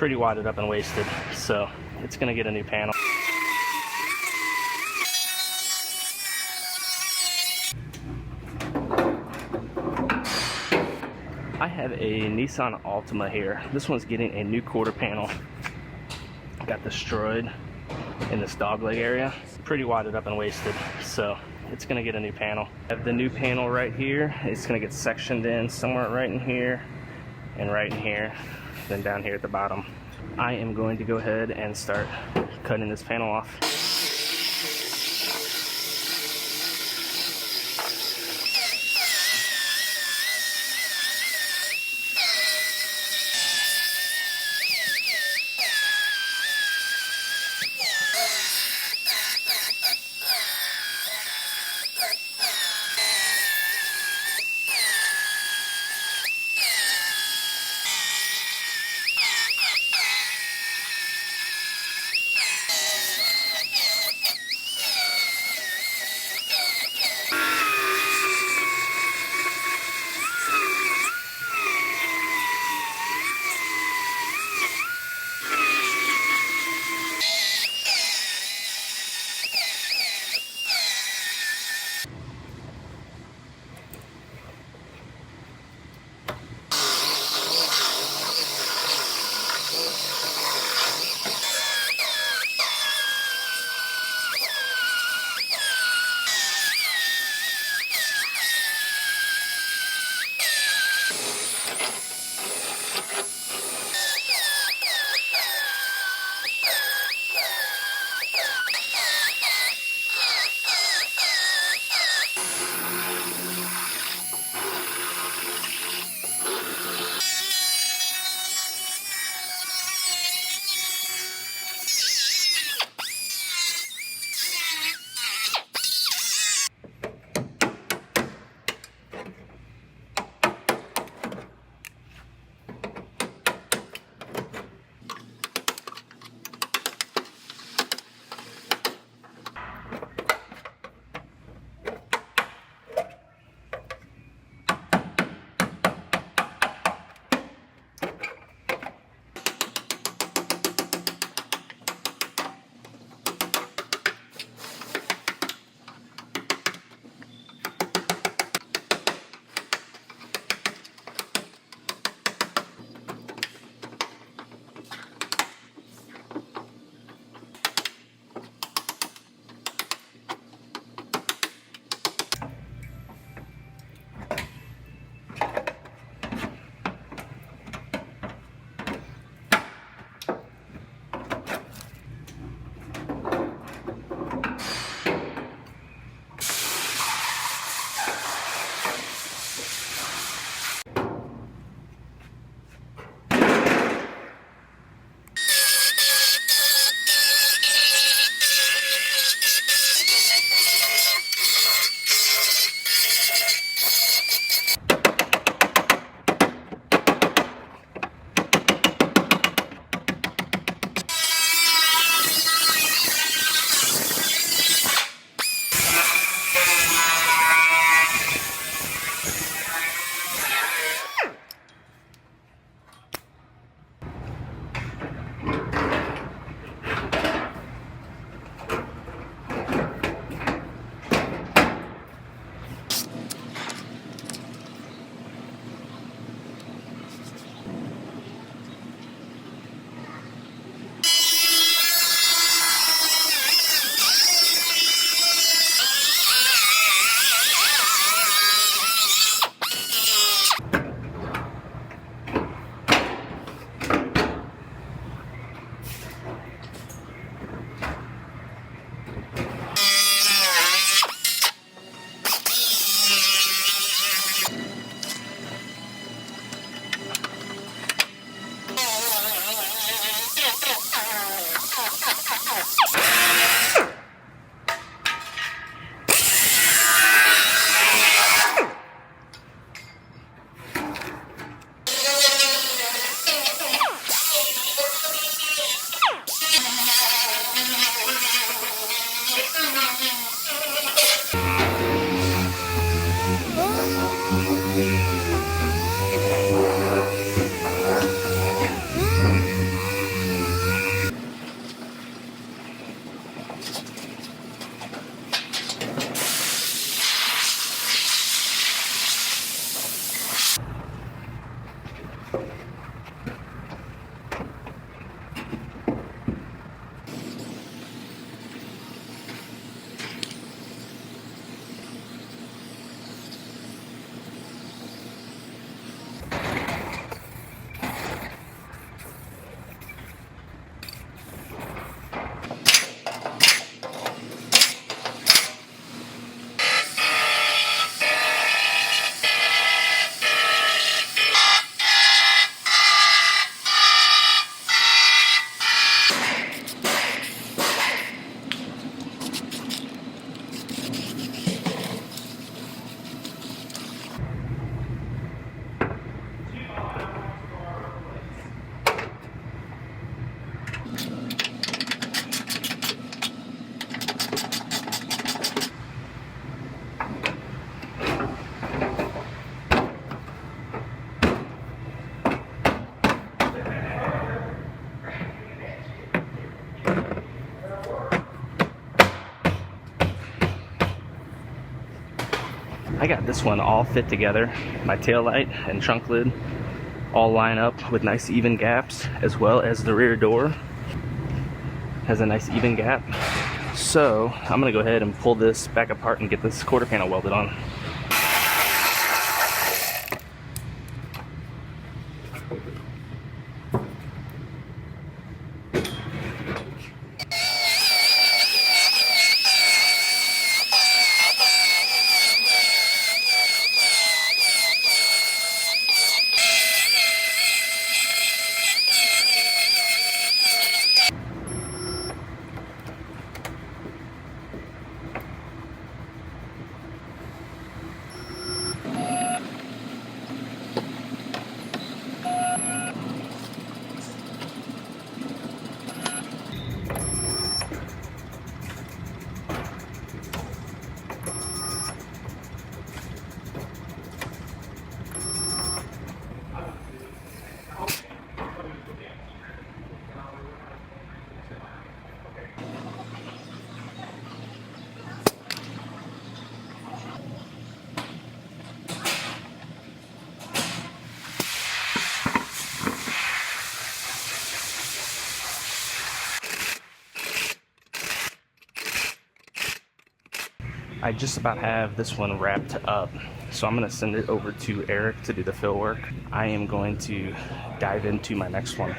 pretty wadded up and wasted, so it's gonna get a new panel. I have a Nissan Altima here. This one's getting a new quarter panel. Got destroyed in this dogleg area. Pretty wadded up and wasted, so it's gonna get a new panel. I have the new panel right here. It's gonna get sectioned in somewhere right in here and right in here, then down here at the bottom. I am going to go ahead and start cutting this panel off. I got this one all fit together. My tail light and trunk lid all line up with nice even gaps, as well as the rear door has a nice even gap. So I'm gonna go ahead and pull this back apart and get this quarter panel welded on. I just about have this one wrapped up, so I'm going to send it over to Eric to do the fill work. I am going to dive into my next one.